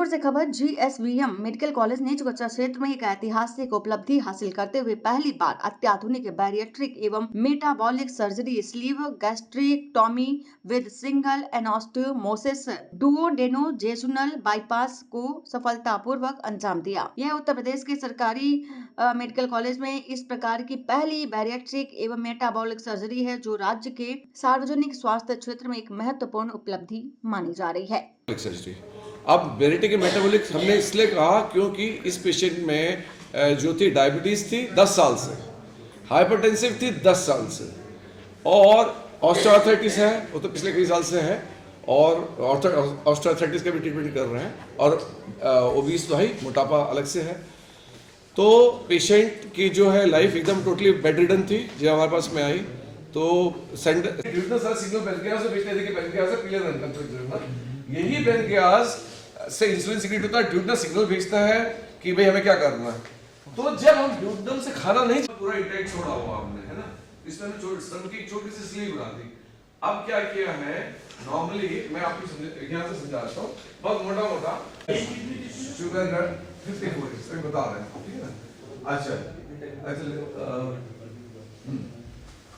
जयपुर से खबर। GSVM medical college ने चिकित्सा क्षेत्र में एक ऐतिहासिक उपलब्धि हासिल करते हुए पहली बार अत्याधुनिक बैरियट्रिक एवं metabolic surgery sleeve gastrectomy with single anastomosis duodenojejunal bypass को सफलतापूर्वक अंजाम दिया। यह उत्तर प्रदेश के सरकारी मेडिकल कॉलेज में इस प्रकार की पहली बैरियट्रिक एवं मेटाबॉलिक सर्जरी है, जो राज्य के सार्वजनिक स्वास्थ्य क्षेत्र में एक महत्वपूर्ण उपलब्धि मानी जा रही है। अब बेरिटिक मेटाबॉलिक हमने इसलिए कहा क्योंकि इस पेशेंट में जो थी डायबिटीज थी 10 साल से, हाइपरटेंसिव थी 10 साल से, और ऑस्टियोआर्थराइटिस है, वो तो पिछले कई साल से है, और ऑस्टियोआर्थराइटिस का भी ट्रीटमेंट कर रहे हैं, और ओबीस तो है, मोटापा अलग से है। तो पेशेंट की जो है लाइफ एकदम टोटली बेड रिडन थी। जब हमारे पास में आई तो यही पैनक्रियाज से इंसुलिन सिक्रेट होता है, ड्यूटनस सिग्नल भेजता है कि भाई हमें क्या करना है। तो जब हम ड्यूटनम से खाना नहीं, पूरा इंटेक छोड़ा हुआ हमने, है ना, इसमें स्तन की छोटी सी स्लीव बना दी। अब क्या किया है, नॉर्मली मैं आपको यहाँ से समझाता हूँ, बहुत मोटा मोटा शुगर 54 बता रहे हैं, ठीक है ना। अच्छा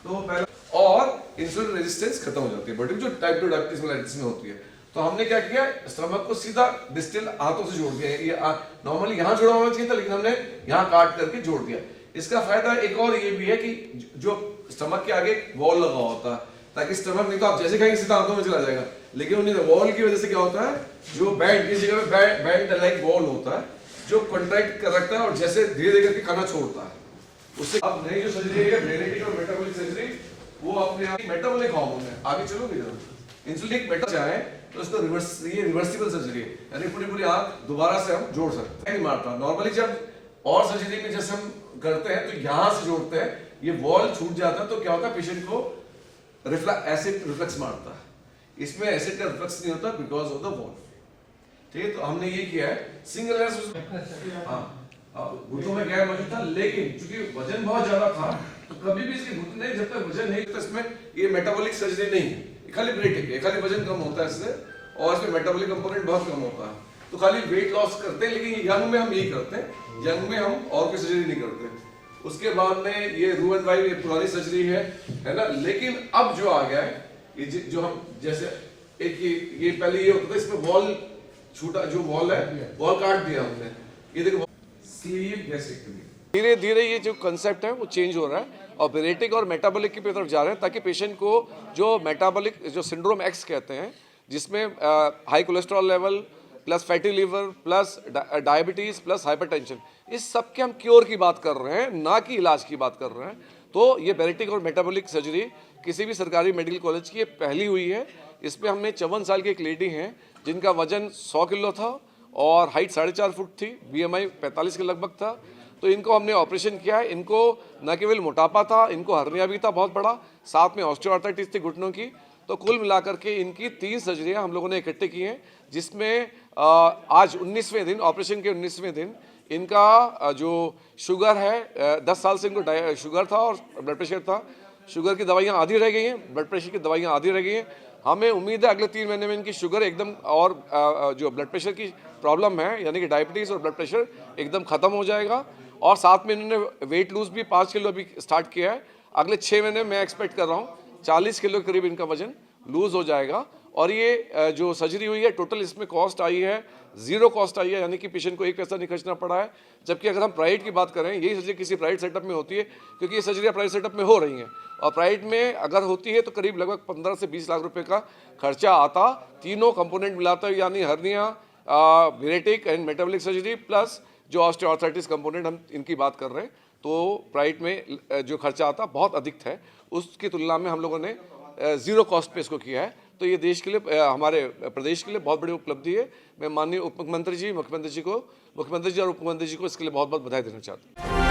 तो पहले और इंसुलिन रेजिस्टेंस खत्म हो जाती है बॉडी में, जो टाइप 2 डायबिटीज मेलाइटिस में होती है। तो हमने क्या किया, स्टमक को सीधा डिस्टल हाथों से जोड़ दिया। ये नॉर्मली यहाँ जोड़ा होना चाहिए था, लेकिन हमने यहाँ काट करके जोड़ दिया। इसका फायदा एक और ये भी है कि जो स्टमक के आगे वॉल लगा होता है, ताकि स्टमक, नहीं तो आप जैसे खाएंगे सीधा हाथों में चला जाएगा, लेकिन उन्हें वॉल की वजह से क्या होता है, जो बैंड इस जगह पे बैंड लाइक वॉल होता है, जो कॉन्ट्रैक्ट कर रखता है और जैसे धीरे धीरे करके खाना छोड़ता है। उससे अब नई जो सर्जरी है बेरियट्रिक और मेटाबॉलिक सर्जरी, वो अपने आप मेटाबॉलिक हार्मोन है, आगे चलोगे जरा, इंसुलिन मेटा चाहे तो इसको रिवर्सिबल सर्जरी है, यानी पूरी आंख दोबारा से हम जोड़ सकते हैं, नहीं मारता। नॉर्मली जब और सर्जरी में जैसे हम करते हैं तो यहां से जोड़ते हैं, ये वॉल छूट जाता है, तो क्या होता है, पेशेंट को एसिड रिफ्लक्स मारता है। इसमें एसिड का रिफ्लक्स नहीं होता बिकॉज ऑफ द वॉल। ठीक है, तो हमने ये किया है सिंगल घुटनों में गैप मौजूद था, लेकिन चूंकि वजन बहुत ज्यादा था, तो कभी भी इसके घुटने, जब तक वजन नहीं तो इसमें ये मेटाबॉलिक सर्जरी नहीं है, खाली बेरियट्रिक है, खाली वजन कम होता है इससे, और इसमें मेटाबॉलिक कंपोनेंट बहुत कम होता है, तो खाली वेट लॉस करते हैं। लेकिन यंग में हम यही करते हैं, यंग में हम और कोई सर्जरी नहीं करते। उसके बाद में ये रू एंड वाई, ये पुरानी सर्जरी है ना। लेकिन अब जो आ गया है, ये जो हम जैसे एक ये पहले ये होता था, इसमें वॉल छूटा, जो वॉल है वॉल काट दिया हमने, ये देखो स्लीव गैस्ट्रिक्टोमी। धीरे धीरे ये जो कंसेप्ट है वो चेंज हो रहा है और बेरियट्रिक और मेटाबॉलिक की तरफ जा रहे हैं, ताकि पेशेंट को जो मेटाबॉलिक, जो सिंड्रोम एक्स कहते हैं, जिसमें high cholesterol level plus fatty liver plus diabetes plus hypertension, इस सब के हम क्योर की बात कर रहे हैं, ना कि इलाज की बात कर रहे हैं। तो ये बेरियट्रिक और मेटाबॉलिक सर्जरी किसी भी सरकारी मेडिकल कॉलेज की पहली हुई है। इसमें हमने 54 साल की एक लेडी हैं जिनका वजन 100 किलो था और हाइट 4.5 फुट थी, BMI 45 के लगभग था। तो इनको हमने ऑपरेशन किया है। इनको न केवल मोटापा था, इनको हर्निया भी था बहुत बड़ा, साथ में ऑस्टियोआर्थराइटिस थी घुटनों की। तो कुल मिलाकर के इनकी 3 सर्जरियां हम लोगों ने इकट्ठे की हैं, जिसमें आज 19वें दिन, ऑपरेशन के 19वें दिन, इनका जो शुगर है, 10 साल से इनको शुगर था और ब्लड प्रेशर था। शुगर की दवाइयाँ आधी रह गई हैं, ब्लड प्रेशर की दवाइयाँ आधी रह गई हैं। हमें उम्मीद है अगले 3 महीने में इनकी शुगर एकदम, और जो ब्लड प्रेशर की प्रॉब्लम है, यानी कि डायबिटीज़ और ब्लड प्रेशर एकदम ख़त्म हो जाएगा। और साथ में इन्होंने वेट लूज भी 5 किलो अभी स्टार्ट किया है। अगले 6 महीने में मैं एक्सपेक्ट कर रहा हूँ 40 किलो के करीब इनका वजन लूज हो जाएगा। और ये जो सर्जरी हुई है, टोटल इसमें कॉस्ट आई है 0 कॉस्ट आई है, यानी कि पेशेंट को एक पैसा नहीं खर्चना पड़ा है। जबकि अगर हम प्राइवेट की बात करें, यही सर्जरी किसी प्राइवेट सेटअप में होती है, क्योंकि ये सर्जरी प्राइवेट सेटअप में हो रही हैं, और प्राइवेट में अगर होती है तो करीब लगभग 15 से 20 लाख रुपए का खर्चा आता, तीनों कंपोनेंट मिलाता है, यानी hernia, bariatric and metabolic surgery plus जो ऑस्टियोआर्थराइटिस कंपोनेंट हम इनकी बात कर रहे हैं। तो प्राइवेट में जो खर्चा आता बहुत अधिक है, उसकी तुलना में हम लोगों ने 0 कॉस्ट पे इसको किया है। तो ये देश के लिए, हमारे प्रदेश के लिए बहुत बड़ी उपलब्धि है। मैं माननीय मुख्यमंत्री जी और उप मुख्यमंत्री जी को इसके लिए बहुत बहुत बधाई देना चाहता हूँ।